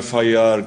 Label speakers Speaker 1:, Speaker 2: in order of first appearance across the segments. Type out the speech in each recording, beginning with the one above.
Speaker 1: FIR,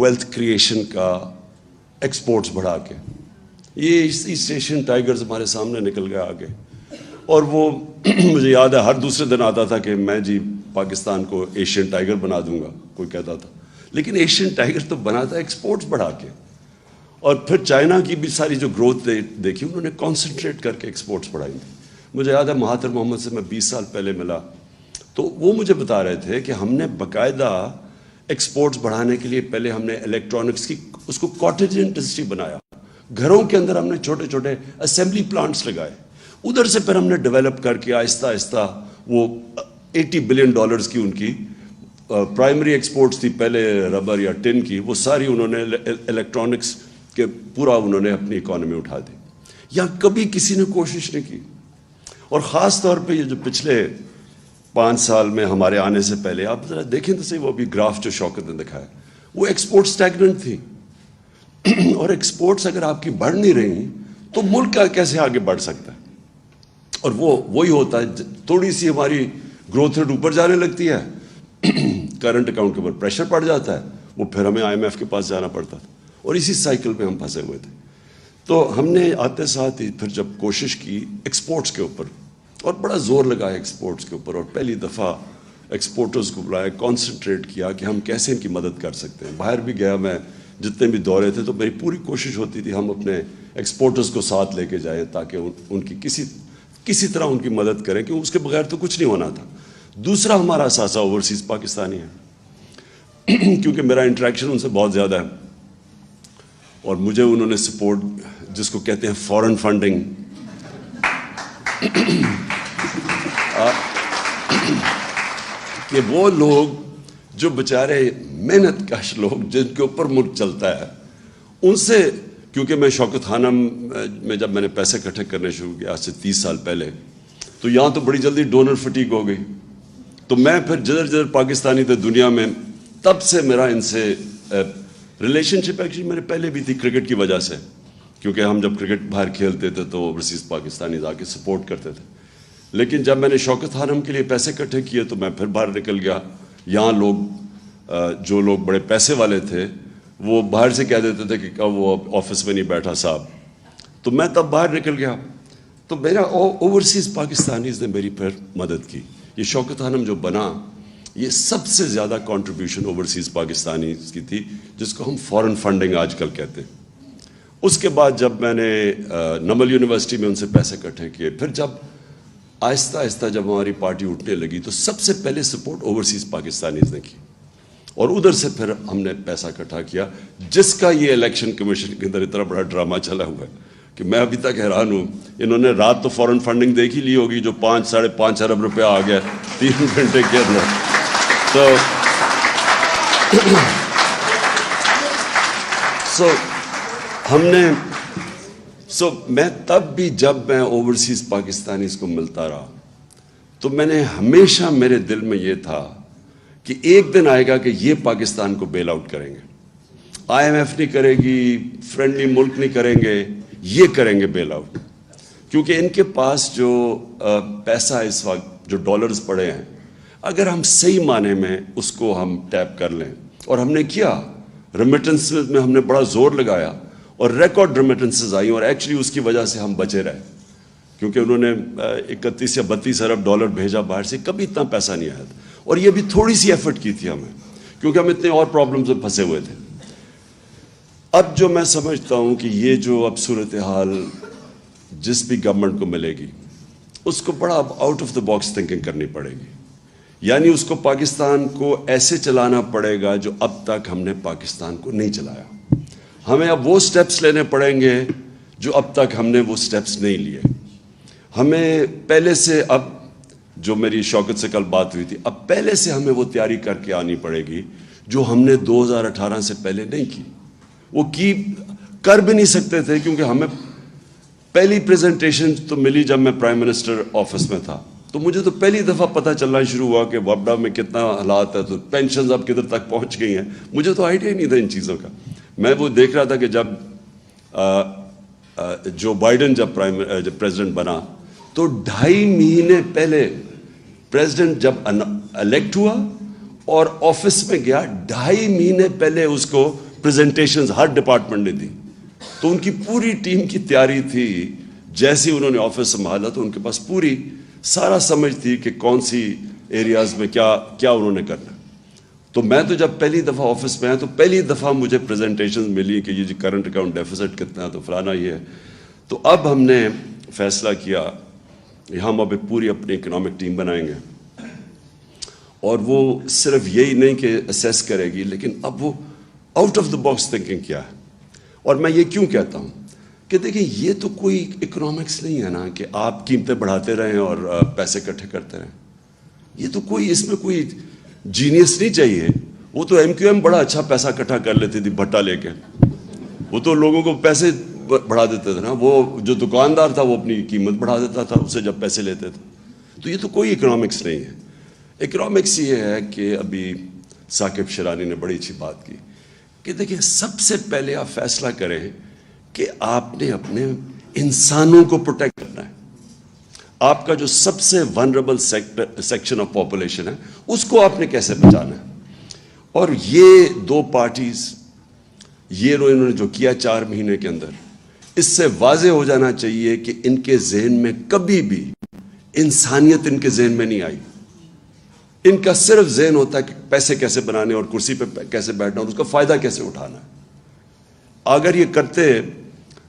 Speaker 1: wealth creation کا exports بڑھا کے. یہ ایسٹ ایشین ٹائیگرز ہمارے سامنے نکل گیا آگے, اور وہ مجھے یاد ہے ہر دوسرے دن آتا تھا کہ میں جی پاکستان کو ایشین ٹائیگر بنا دوں گا, کوئی کہتا تھا. لیکن ایشین ٹائیگر تو بنا تھا ایکسپورٹس بڑھا کے. اور پھر چائنا کی بھی ساری جو گروتھ دیکھی انہوں نے کانسنٹریٹ کر کے ایکسپورٹس بڑھائی تھی. مجھے یاد ہے مہاتر محمد سے میں 20 سال پہلے ملا تو وہ مجھے بتا رہے تھے کہ ہم نے باقاعدہ ایکسپورٹس بڑھانے کے لیے پہلے ہم نے الیکٹرانکس کی اس کو کاٹیج انڈسٹری بنایا. گھروں کے اندر ہم نے چھوٹے چھوٹے اسمبلی پلانٹس لگائے. ادھر سے پھر ہم نے ڈیولپ کر کے آہستہ آہستہ وہ $80 بلین کی ان کی پرائمری ایکسپورٹس تھی پہلے ربر یا ٹن کی, وہ ساری انہوں نے الیکٹرانکس کے پورا انہوں نے اپنی اکانومی اٹھا دی. یہاں کبھی کسی نے کوشش نہیں کی. اور خاص طور پہ یہ جو پچھلے 5 سال میں ہمارے آنے سے پہلے آپ ذرا دیکھیں تو صحیح, وہ ابھی گراف جو شوکت نے دکھایا وہ ایکسپورٹ اسٹیگننٹ تھی. اور ایکسپورٹس اگر آپ کی بڑھ نہیں رہی تو ملک کا کیسے آگے بڑھ سکتا ہے؟ اور وہی ہوتا ہے, تھوڑی سی ہماری گروتھ ریٹ اوپر جانے لگتی ہے, کرنٹ اکاؤنٹ کے اوپر پریشر پڑ جاتا ہے, وہ پھر ہمیں IMF کے پاس جانا پڑتا تھا, اور اسی سائیکل پہ ہم پھنسے ہوئے تھے. تو ہم نے آتے ساتھ ہی پھر جب کوشش کی ایکسپورٹس کے اوپر, اور بڑا زور لگایا ایکسپورٹس کے اوپر, اور پہلی دفعہ ایکسپورٹرز کو بلایا, کانسنٹریٹ کیا کہ ہم کیسے ان کی مدد کر سکتے ہیں. باہر بھی گیا میں, جتنے بھی دورے تھے تو میری پوری کوشش ہوتی تھی ہم اپنے ایکسپورٹرز کو ساتھ لے کے جائیں تاکہ ان کی کسی طرح ان کی مدد کریں, کہ اس کے بغیر تو کچھ نہیں ہونا تھا. دوسرا ہمارا اثاثہ اوورسیز پاکستانی ہے, کیونکہ میرا انٹریکشن ان سے بہت زیادہ ہے, اور مجھے انہوں نے سپورٹ جس کو کہتے ہیں فورن فنڈنگ, کہ وہ لوگ جو بیچارے محنت کش لوگ جن کے اوپر ملک چلتا ہے, ان سے, کیونکہ میں شوکت خانم میں جب میں نے پیسے اکٹھے کرنے شروع کیا آج سے 30 سال پہلے, تو یہاں تو بڑی جلدی ڈونر فٹیگ ہو گئی. تو میں پھر جدھر پاکستانی تھے دنیا میں, تب سے میرا ان سے ریلیشن شپ ایکچولی میرے پہلے بھی تھی کرکٹ کی وجہ سے, کیونکہ ہم جب کرکٹ باہر کھیلتے تھے تو اوورسیز پاکستانی آ کے سپورٹ کرتے تھے. لیکن جب میں نے شوکت خانم کے لیے پیسے اکٹھے کیے تو میں پھر باہر نکل گیا. یہاں لوگ جو لوگ بڑے پیسے والے تھے وہ باہر سے کہہ دیتے تھے کہ وہ آفس میں نہیں بیٹھا صاحب, تو میں تب باہر نکل گیا. تو میرا اوورسیز پاکستانیز نے میری پھر مدد کی. یہ شوکت خانم جو بنا, یہ سب سے زیادہ کنٹریبیوشن اوورسیز پاکستانیز کی تھی, جس کو ہم فورن فنڈنگ آج کل کہتے ہیں. اس کے بعد جب میں نے نمل یونیورسٹی میں ان سے پیسے اکٹھے کیے, پھر جب آہستہ آہستہ جب ہماری پارٹی اٹھنے لگی تو سب سے پہلے سپورٹ اوورسیز پاکستانیز نے کی, اور ادھر سے پھر ہم نے پیسہ اکٹھا کیا, جس کا یہ الیکشن کمیشن کے اندر اتنا بڑا ڈرامہ چلا ہوا ہے کہ میں ابھی تک حیران ہوں. انہوں نے رات تو فورن فنڈنگ دیکھ ہی لی ہوگی جو 5-5.5 ارب روپیہ آ گیا 3 گھنٹے کے اندر. تو ہم نے میں تب بھی جب میں اوورسیز پاکستانیز کو ملتا رہا تو میں نے ہمیشہ, میرے دل میں یہ تھا کہ ایک دن آئے گا کہ یہ پاکستان کو بیل آؤٹ کریں گے. IMF نہیں کرے گی, فرینڈلی ملک نہیں کریں گے, یہ کریں گے بیل آؤٹ. کیونکہ ان کے پاس جو پیسہ اس وقت جو ڈالرز پڑے ہیں, اگر ہم صحیح معنی میں اس کو ہم ٹیپ کر لیں, اور ہم نے کیا, ریمیٹنس میں ہم نے بڑا زور لگایا اور ریکارڈ ریمیٹنسز آئیں, اور ایکچولی اس کی وجہ سے ہم بچے رہے, کیونکہ انہوں نے 31 یا 32 ارب ڈالر بھیجا باہر سے, کبھی اتنا پیسہ نہیں آیا تھا. اور یہ بھی تھوڑی سی ایفرٹ کی تھی ہمیں, کیونکہ ہم اتنے اور پرابلمز میں پھنسے ہوئے تھے. اب جو میں سمجھتا ہوں کہ یہ جو اب صورتحال جس بھی گورنمنٹ کو ملے گی, اس کو بڑا اب out of the box thinking کرنی پڑے گی. یعنی اس کو پاکستان کو ایسے چلانا پڑے گا جو اب تک ہم نے پاکستان کو نہیں چلایا. ہمیں اب وہ سٹیپس لینے پڑیں گے جو اب تک ہم نے وہ سٹیپس نہیں لیے. ہمیں پہلے سے, اب جو میری شوکت سے کل بات ہوئی تھی, اب پہلے سے ہمیں وہ تیاری کر کے آنی پڑے گی جو ہم نے 2018 سے پہلے نہیں کی. وہ کر بھی نہیں سکتے تھے, کیونکہ ہمیں پہلی پریزنٹیشن تو ملی جب میں پرائم منسٹر آفس میں تھا, تو مجھے تو پہلی دفعہ پتہ چلنا شروع ہوا کہ وابڈا میں کتنا حالات ہے, تو پینشنز اب کدھر تک پہنچ گئی ہیں. مجھے تو آئیڈیا ہی نہیں تھا ان چیزوں کا. میں وہ دیکھ رہا تھا کہ جب جو بائیڈن جب پریزیڈنٹ بنا تو 2.5 مہینے پہلے پریزیڈنٹ جب الیکٹ ہوا اور آفس میں گیا, 2.5 مہینے پہلے اس کو پریزنٹیشنز ہر ڈپارٹمنٹ نے دی. تو ان کی پوری ٹیم کی تیاری تھی. جیسے انہوں نے آفس سنبھالا تو ان کے پاس پوری سارا سمجھ تھی کہ کون سی ایریاز میں کیا انہوں نے کرنا. تو میں تو جب پہلی دفعہ آفس میں آیا تو پہلی دفعہ مجھے پریزنٹیشنز ملی کہ یہ جی کرنٹ اکاؤنٹ ڈیفیسٹ کتنا ہے تو فلانا یہ ہے. تو اب ہم نے فیصلہ کیا ہم اب پوری اپنی اکنامک ٹیم بنائیں گے, اور وہ صرف یہی نہیں کہ اسیس کرے گی, لیکن اب وہ out of the box thinking کیا ہے. اور میں یہ کیوں کہتا ہوں کہ دیکھیں یہ تو کوئی اکنامکس نہیں ہے نا کہ آپ قیمتیں بڑھاتے رہیں اور پیسے اکٹھے کرتے رہیں. یہ تو کوئی اس میں کوئی جینیس نہیں چاہیے. وہ تو ایم کیو ایم بڑا اچھا پیسہ اکٹھا کر لیتی تھی بھٹا لے کے, وہ تو لوگوں کو پیسے بڑھا دیتے تھے نا. وہ جو دکاندار تھا وہ اپنی قیمت بڑھا دیتا تھا اسے جب پیسے لیتے تھے. تو یہ تو کوئی اکنامکس نہیں ہے. اکنامکس یہ ہے کہ ابھی ثاقب شیرانی نے بڑی اچھی بات کی کہ دیکھیں سب سے پہلے آپ فیصلہ کریں کہ آپ نے اپنے انسانوں کو پروٹیکٹ کرنا ہے. آپ کا جو سب سے ونریبل سیکشن آف پاپولیشن ہے اس کو آپ نے کیسے بچانا ہے. اور یہ دو پارٹیز یہ انہوں نے جو کیا 4 مہینے کے اندر, اس سے واضح ہو جانا چاہیے کہ ان کے ذہن میں کبھی بھی انسانیت ان کے ذہن میں نہیں آئی. ان کا صرف ذہن ہوتا ہے کہ پیسے کیسے بنانے اور کرسی پہ کیسے بیٹھنا اور اس کا فائدہ کیسے اٹھانا ہے. اگر یہ کرتے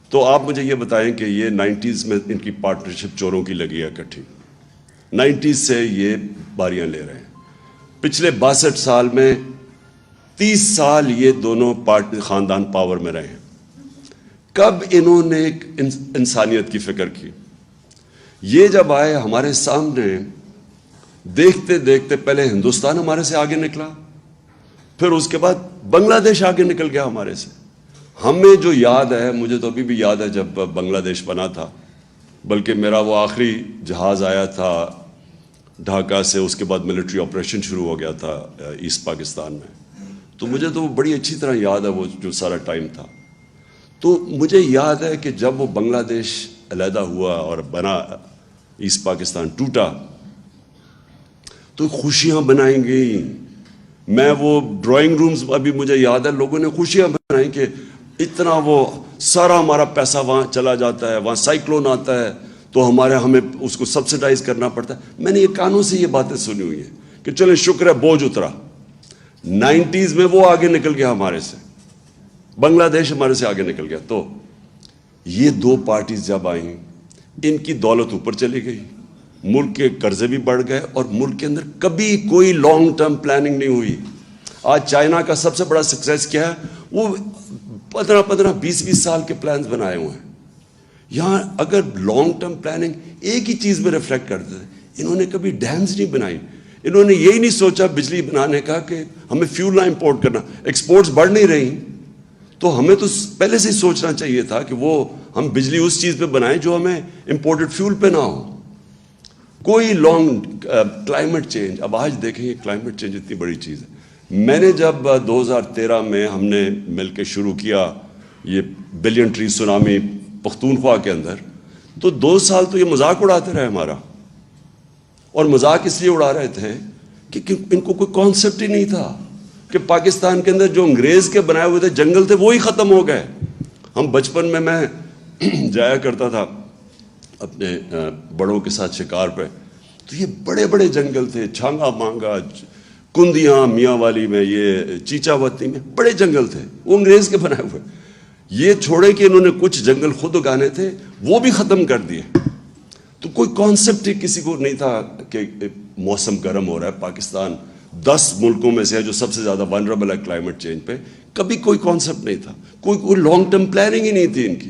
Speaker 1: تو آپ مجھے یہ بتائیں کہ یہ 90s میں ان کی پارٹنرشپ چوروں کی لگی ہے اکٹھی. 90s سے یہ باریاں لے رہے ہیں. پچھلے 62 سال میں 30 سال یہ دونوں خاندان پاور میں رہے ہیں. کب انہوں نے ایک انسانیت کی فکر کی؟ یہ جب آئے ہمارے سامنے دیکھتے دیکھتے پہلے ہندوستان ہمارے سے آگے نکلا, پھر اس کے بعد بنگلہ دیش آگے نکل گیا ہمارے سے. ہمیں جو یاد ہے, مجھے تو ابھی بھی یاد ہے جب بنگلہ دیش بنا تھا, بلکہ میرا وہ آخری جہاز آیا تھا ڈھاکہ سے, اس کے بعد ملٹری آپریشن شروع ہو گیا تھا ایسٹ پاکستان میں. تو مجھے تو بڑی اچھی طرح یاد ہے وہ جو سارا ٹائم تھا. تو مجھے یاد ہے کہ جب وہ بنگلہ دیش علیحدہ ہوا اور بنا, ایسٹ پاکستان ٹوٹا, تو خوشیاں بنائیں گئی. میں وہ ڈرائنگ رومز ابھی مجھے یاد ہے, لوگوں نے خوشیاں بنائیں کہ اتنا وہ سارا ہمارا پیسہ وہاں چلا جاتا ہے, وہاں سائیکلون آتا ہے تو ہمیں اس کو سبسیڈائز کرنا پڑتا ہے. میں نے یہ کانوں سے یہ باتیں سنی ہوئی ہیں کہ چلیں شکر ہے بوجھ اترا. 90s میں وہ آگے نکل گیا ہمارے سے, بنگلہ دیش ہمارے سے آگے نکل گیا. تو یہ دو پارٹیز جب آئیں ان کی دولت اوپر چلی گئی, ملک کے قرضے بھی بڑھ گئے, اور ملک کے اندر کبھی کوئی لانگ ٹرم پلاننگ نہیں ہوئی. آج چائنا کا سب سے بڑا سکسیس کیا ہے, وہ 15-20 سال کے پلانز بنائے ہوئے ہیں. یہاں اگر لانگ ٹرم پلاننگ ایک ہی چیز میں ریفلیکٹ کرتے تھے, انہوں نے کبھی ڈیمز نہیں بنائی. انہوں نے یہی نہیں سوچا بجلی بنانے کا کہ ہمیں فیول نہ امپورٹ کرنا, ایکسپورٹس بڑھ نہیں رہی, تو ہمیں تو پہلے سے ہی سوچنا چاہیے تھا کہ وہ ہم بجلی اس چیز پہ بنائیں جو ہمیں امپورٹڈ فیول پہ نہ ہو. کوئی لانگ کلائمیٹ چینج, اب آج دیکھیں یہ کلائمیٹ چینج اتنی بڑی چیز ہے. میں نے جب 2013 میں ہم نے مل کے شروع کیا یہ بلین ٹری سونامی پختونخوا کے اندر, تو 2 سال تو یہ مذاق اڑاتے رہے ہمارا. اور مذاق اس لیے اڑا رہے تھے کہ ان کو کوئی کانسیپٹ ہی نہیں تھا کہ پاکستان کے اندر جو انگریز کے بنائے ہوئے تھے جنگل تھے وہی ختم ہو گئے. ہم بچپن میں جایا کرتا تھا اپنے بڑوں کے ساتھ شکار پہ, تو یہ بڑے بڑے جنگل تھے, چھانگا مانگا, کندیاں, میاں والی میں, یہ چیچا وطنی میں بڑے جنگل تھے, وہ انگریز کے بنائے ہوئے. یہ چھوڑے کہ انہوں نے کچھ جنگل خود اگانے تھے وہ بھی ختم کر دیے. تو کوئی کانسیپٹ ہی کسی کو نہیں تھا کہ موسم گرم ہو رہا ہے. پاکستان 10 ملکوں میں سے ہے جو سب سے زیادہ ونربل ہے کلائمیٹ چینج پہ. کبھی کوئی کانسیپٹ نہیں تھا, کوئی لانگ ٹرم پلاننگ ہی نہیں تھی ان کی.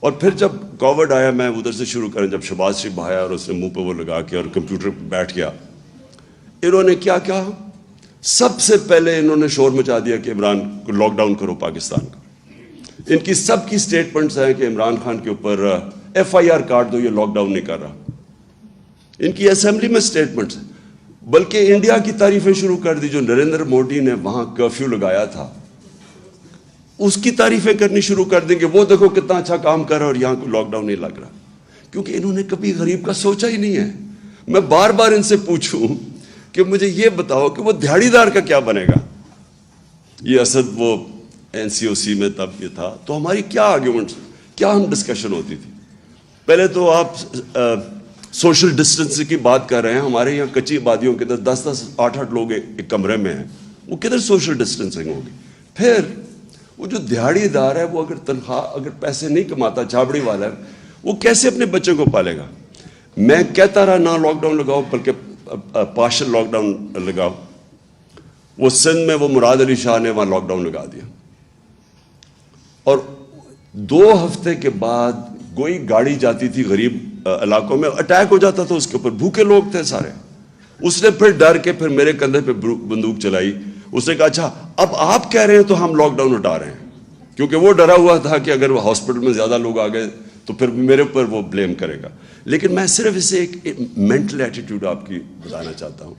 Speaker 1: اور پھر جب کووڈ آیا, میں ادھر سے شروع کریں, جب شہباز شریف آیا اور اس نے منہ پہ وہ لگا کے اور کمپیوٹر پہ بیٹھ گیا, انہوں نے کیا کہا, سب سے پہلے انہوں نے شور مچا دیا کہ عمران کو لاک ڈاؤن کرو پاکستان کا. ان کی سب کی سٹیٹمنٹس ہیں کہ عمران خان کے اوپر FIR کاٹ دو, یہ لاک ڈاؤن نہیں کر رہا. ان کی اسمبلی میں سٹیٹمنٹس ہیں. بلکہ انڈیا کی تعریفیں شروع کر دی, جو نریندر مودی نے وہاں کرفیو لگایا تھا اس کی تعریفیں کرنی شروع کر دیں کہ وہ دیکھو کتنا اچھا کام کر رہا ہے اور یہاں کو لاک ڈاؤن نہیں لگ رہا. کیونکہ انہوں نے کبھی غریب کا سوچا ہی نہیں ہے. میں بار بار ان سے پوچھوں کہ مجھے یہ بتاؤ کہ وہ دہاڑی دار کا کیا بنے گا. یہ اسد وہ NCOC میں تب یہ تھا. تو ہماری کیا آرگیومنٹس, کیا ہم ڈسکشن ہوتی تھی. پہلے تو آپ سوشل ڈسٹینسنگ کی بات کر رہے ہیں, ہمارے یہاں کچی آبادیوں کے اندر 10-10 8-8 لوگ ایک کمرے میں ہیں, وہ کدھر سوشل ڈسٹینسنگ ہوگی. پھر وہ جو دیہڑی دار ہے وہ اگر تنخواہ اگر پیسے نہیں کماتا, چھابڑی والا ہے, وہ کیسے اپنے بچوں کو پالے گا. میں کہتا رہا نہ لاک ڈاؤن لگاؤ بلکہ پارشل لاک ڈاؤن لگاؤ. وہ سندھ میں وہ مراد علی شاہ نے وہاں لاک ڈاؤن لگا دیا, اور 2 ہفتے کے بعد کوئی گاڑی جاتی تھی غریب علاقوں میں, اٹیک ہو جاتا تھا اس کے اوپر, بھوکے لوگ تھے سارے. اس نے پھر ڈر کے پھر میرے کندھے پہ بندوق چلائی. اس نے کہا اچھا اب آپ کہہ رہے ہیں تو ہم لاک ڈاؤن ہٹا رہے ہیں, کیونکہ وہ ڈرا ہوا تھا کہ اگر وہ ہاسپٹل میں زیادہ لوگ آ گئے تو پھر میرے اوپر وہ بلیم کرے گا. لیکن میں صرف اسے ایک مینٹل ایٹیٹیوڈ آپ کی بتانا چاہتا ہوں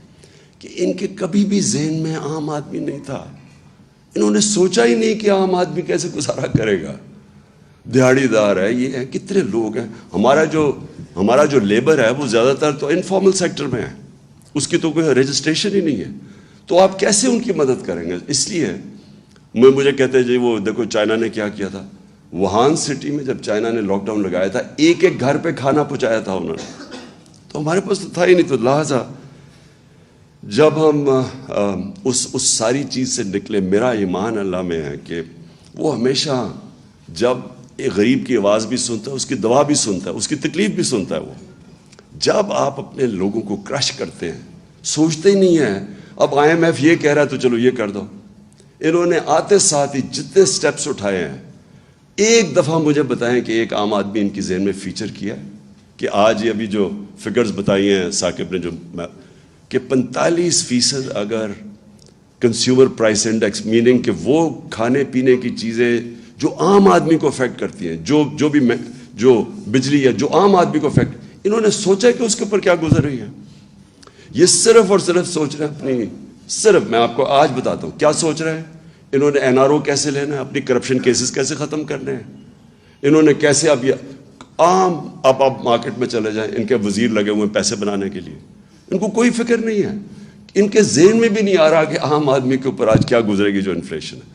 Speaker 1: کہ ان کے کبھی بھی ذہن میں عام آدمی نہیں تھا. انہوں نے سوچا ہی نہیں کہ عام آدمی کیسے گزارا کرے گا. دیہڑی دار ہے, یہ ہے, کتنے لوگ ہیں. ہمارا جو لیبر ہے وہ زیادہ تر تو انفارمل سیکٹر میں ہے, اس کی تو کوئی رجسٹریشن ہی نہیں ہے. تو آپ کیسے ان کی مدد کریں گے. اس لیے مجھے کہتے ہیں جی وہ دیکھو چائنا نے کیا کیا تھا. ووہان سٹی میں جب چائنا نے لاک ڈاؤن لگایا تھا, ایک گھر پہ کھانا پہنچایا تھا انہوں نے, تو ہمارے پاس تو تھا ہی نہیں. تو لہٰذا جب ہم اس ساری چیز سے نکلے, میرا ایمان اللہ میں ہے کہ وہ ہمیشہ جب ایک غریب کی آواز بھی سنتا ہے, اس کی دعا بھی سنتا ہے, اس کی تکلیف بھی سنتا ہے. وہ جب آپ اپنے لوگوں کو کرش کرتے ہیں, سوچتے ہی نہیں ہیں اب IMF یہ کہہ رہا ہے تو چلو یہ کر دو. انہوں نے آتے ساتھ ہی جتنے سٹیپس اٹھائے ہیں, ایک دفعہ مجھے بتائیں کہ ایک عام آدمی ان کی ذہن میں فیچر کیا کہ آج یہ ابھی جو فگرز بتائی ہیں ثاقب نے, جو کہ 45% اگر کنزیومر پرائس انڈیکس, میننگ کہ وہ کھانے پینے کی چیزیں جو عام آدمی کو افیکٹ کرتی ہیں, جو بجلی ہے جو عام آدمی کو افیکٹ, انہوں نے سوچا کہ اس کے اوپر کیا گزر رہی ہے. یہ صرف اور صرف سوچ رہے ہیں اپنی, صرف میں آپ کو آج بتاتا ہوں کیا سوچ رہے ہیں. انہوں نے NRO کیسے لینا ہے, اپنی کرپشن کیسز کیسے ختم کرنے ہیں, انہوں نے کیسے اب یہ عام اب آپ مارکیٹ میں چلے جائیں, ان کے وزیر لگے ہوئے ہیں پیسے بنانے کے لیے, ان کو کوئی فکر نہیں ہے. ان کے ذہن میں بھی نہیں آ رہا کہ عام آدمی کے اوپر آج کیا گزرے گی جو انفلیشن ہے.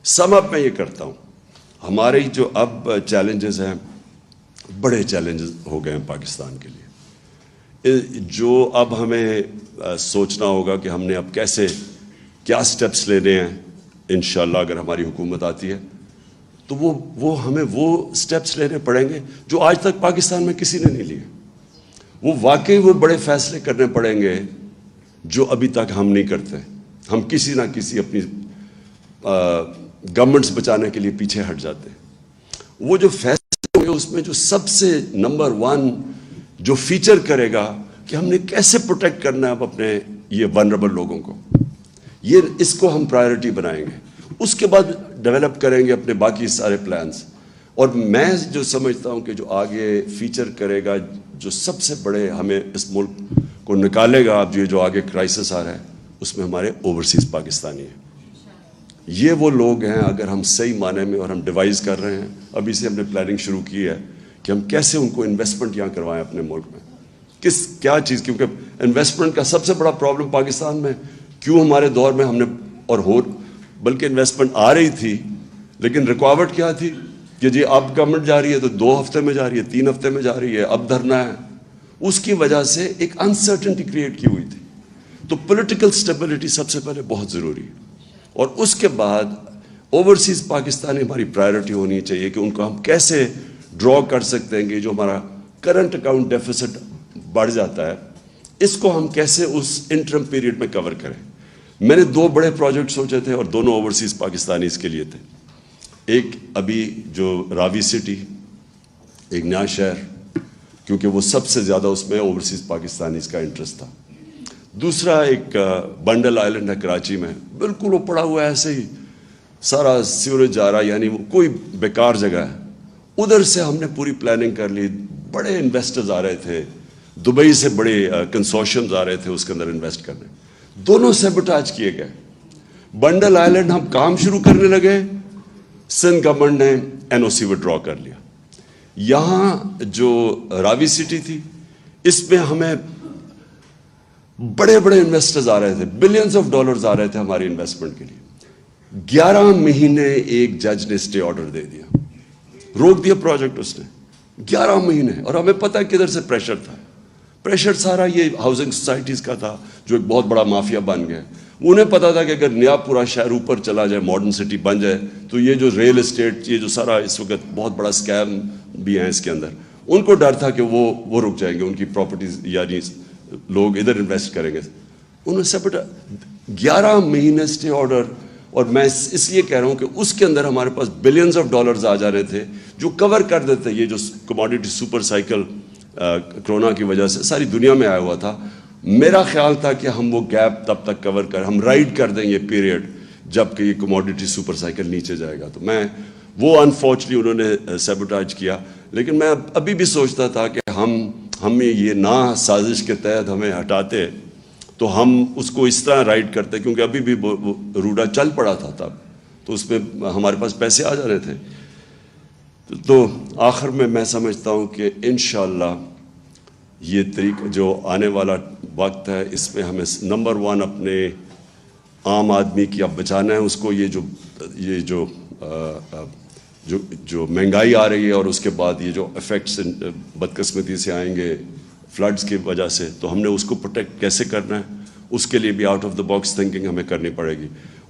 Speaker 1: سم اپ میں یہ کرتا ہوں, ہمارے جو اب چیلنجز ہیں بڑے چیلنجز ہو گئے ہیں پاکستان کے لیے, جو اب ہمیں سوچنا ہوگا کہ ہم نے اب کیسے کیا سٹیپس لینے ہیں. انشاءاللہ اگر ہماری حکومت آتی ہے تو وہ ہمیں وہ سٹیپس لینے پڑیں گے جو آج تک پاکستان میں کسی نے نہیں لیے. وہ واقعی وہ بڑے فیصلے کرنے پڑیں گے جو ابھی تک ہم نہیں کرتے. ہم کسی نہ کسی اپنی گورنمنٹس بچانے کے لیے پیچھے ہٹ جاتے ہیں. وہ جو فیصلے ہوں گے اس میں جو سب سے نمبر 1 جو فیچر کرے گا کہ ہم نے کیسے پروٹیکٹ کرنا ہے اب اپنے یہ ونربل لوگوں کو, اس کو ہم پرائرٹی بنائیں گے. اس کے بعد ڈیولپ کریں گے اپنے باقی سارے پلانز. اور میں جو سمجھتا ہوں کہ جو آگے فیچر کرے گا, جو سب سے بڑے ہمیں اس ملک کو نکالے گا, اب جو آگے کرائسس آ رہا ہے اس میں ہمارے اوورسیز پاکستانی ہیں. یہ وہ لوگ ہیں اگر ہم صحیح معنی میں, اور ہم ڈیوائز کر رہے ہیں, ابھی سے ہم نے پلاننگ شروع کی ہے کہ ہم کیسے ان کو انویسٹمنٹ یہاں کروائیں اپنے ملک میں. کیا چیز, کیونکہ انویسٹمنٹ کا سب سے بڑا پرابلم پاکستان میں کیوں ہمارے دور میں ہم نے, اور بلکہ انویسٹمنٹ آ رہی تھی لیکن رکاوٹ کیا تھی کہ جی اب گورنمنٹ جا رہی ہے تو 2 ہفتے میں جا رہی ہے, 3 ہفتے میں جا رہی ہے, اب دھرنا ہے. اس کی وجہ سے ایک انسرٹنٹی کریٹ کی ہوئی تھی. تو پولیٹیکل سٹیبلٹی سب سے پہلے بہت ضروری ہے, اور اس کے بعد اوورسیز پاکستانی ہماری پرائرٹی ہونی چاہیے کہ ان کو ہم کیسے ڈرا کر سکتے ہیں کہ جو ہمارا کرنٹ اکاؤنٹ ڈیفیسٹ بڑھ جاتا ہے, اس کو ہم کیسے اس انٹرم پیریڈ میں کور کریں. میں نے 2 بڑے پروجیکٹ سوچے تھے اور دونوں اوورسیز پاکستانیز کے لیے تھے. ایک ابھی جو راوی سٹی, ایک نیا شہر, کیونکہ وہ سب سے زیادہ اس میں اوورسیز پاکستانیز کا انٹرسٹ تھا. دوسرا ایک بنڈل آئلینڈ ہے کراچی میں, بالکل وہ پڑا ہوا ہے ایسے ہی, سارا سیوریج جا رہا, یعنی وہ کوئی بیکار جگہ ہے. ادھر سے ہم نے پوری پلاننگ کر لی, بڑے انویسٹرز آ رہے تھے, دبئی سے بڑے کنسورشیمز آ رہے تھے اس کے اندر انویسٹ کرنے. دونوں سیبوٹاج کیے گئے. بنڈل آئلینڈ ہم کام شروع کرنے لگے, سندھ گورنمنٹ نے NOC وڈرا کر لیا. یہاں جو راوی سٹی تھی اس میں ہمیں بڑے بڑے انویسٹرز آ رہے تھے, بلینز آف ڈالرز آ رہے تھے ہماری انویسٹمنٹ کے لیے. 11 مہینے ایک جج نے اسٹے آرڈر دے دیا, روک دیا پروجیکٹ اس نے 11 مہینے. اور ہمیں پتہ کدھر سے پریشر تھا. پریشر سارا یہ ہاؤسنگ سوسائٹیز کا تھا جو ایک بہت بڑا مافیا بن گیا. انہیں پتا تھا کہ اگر نیا پورا شہر اوپر چلا جائے, ماڈرن سٹی بن جائے, تو یہ جو ریل اسٹیٹ, یہ جو سارا اس وقت بہت بڑا اسکیم بھی ہیں اس کے اندر, ان کو ڈر تھا کہ وہ رک جائیں گے, ان کی پراپرٹیز یعنی لوگ ادھر انویسٹ کریں گے. انہوں نے سب 11 مہینے اسٹے آرڈر. اور میں اس لیے کہہ رہا ہوں کہ اس کے اندر ہمارے پاس بلینز آف ڈالرز آ جا رہے تھے جو کور کر دیتے. یہ جو کموڈیٹی سپر سائیکل کرونا کی وجہ سے ساری دنیا میں آیا ہوا تھا, میرا خیال تھا کہ ہم وہ گیپ تب تک کور ہم رائڈ کر دیں یہ پیریڈ جب کہ یہ کموڈیٹی سپر سائیکل نیچے جائے گا. تو میں وہ انفارچونیٹلی انہوں نے سیبوٹاج کیا. لیکن میں ابھی بھی سوچتا تھا کہ ہم یہ نہ سازش کے تحت ہمیں ہٹاتے تو ہم اس کو اس طرح رائڈ کرتے, کیونکہ ابھی بھی روڈا چل پڑا تھا تب, تو اس میں ہمارے پاس پیسے آ جا رہے تھے. تو آخر میں سمجھتا ہوں کہ انشاءاللہ یہ طریقہ جو آنے والا وقت ہے, اس میں ہمیں نمبر 1 اپنے عام آدمی کی اب بچانا ہے اس کو. یہ جو مہنگائی آ رہی ہے اور اس کے بعد یہ جو افیکٹس بدقسمتی سے آئیں گے فلڈز کی وجہ سے, تو ہم نے اس کو پروٹیکٹ کیسے کرنا ہے, اس کے لیے بھی out of the box thinking ہمیں کرنی پڑے گی.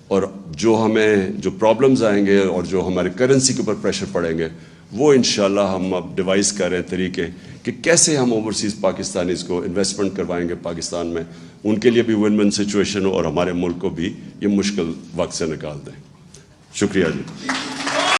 Speaker 1: اور جو پرابلمز آئیں گے اور جو ہمارے کرنسی کے اوپر پریشر پڑیں گے, وہ انشاءاللہ ہم اب ڈیوائز کر رہے ہیں طریقے کہ کیسے ہم اوورسیز پاکستانیز کو انویسٹمنٹ کروائیں گے پاکستان میں, ان کے لیے بھی ون ون سچویشن ہو اور ہمارے ملک کو بھی یہ مشکل وقت سے نکال دیں. شکریہ جی.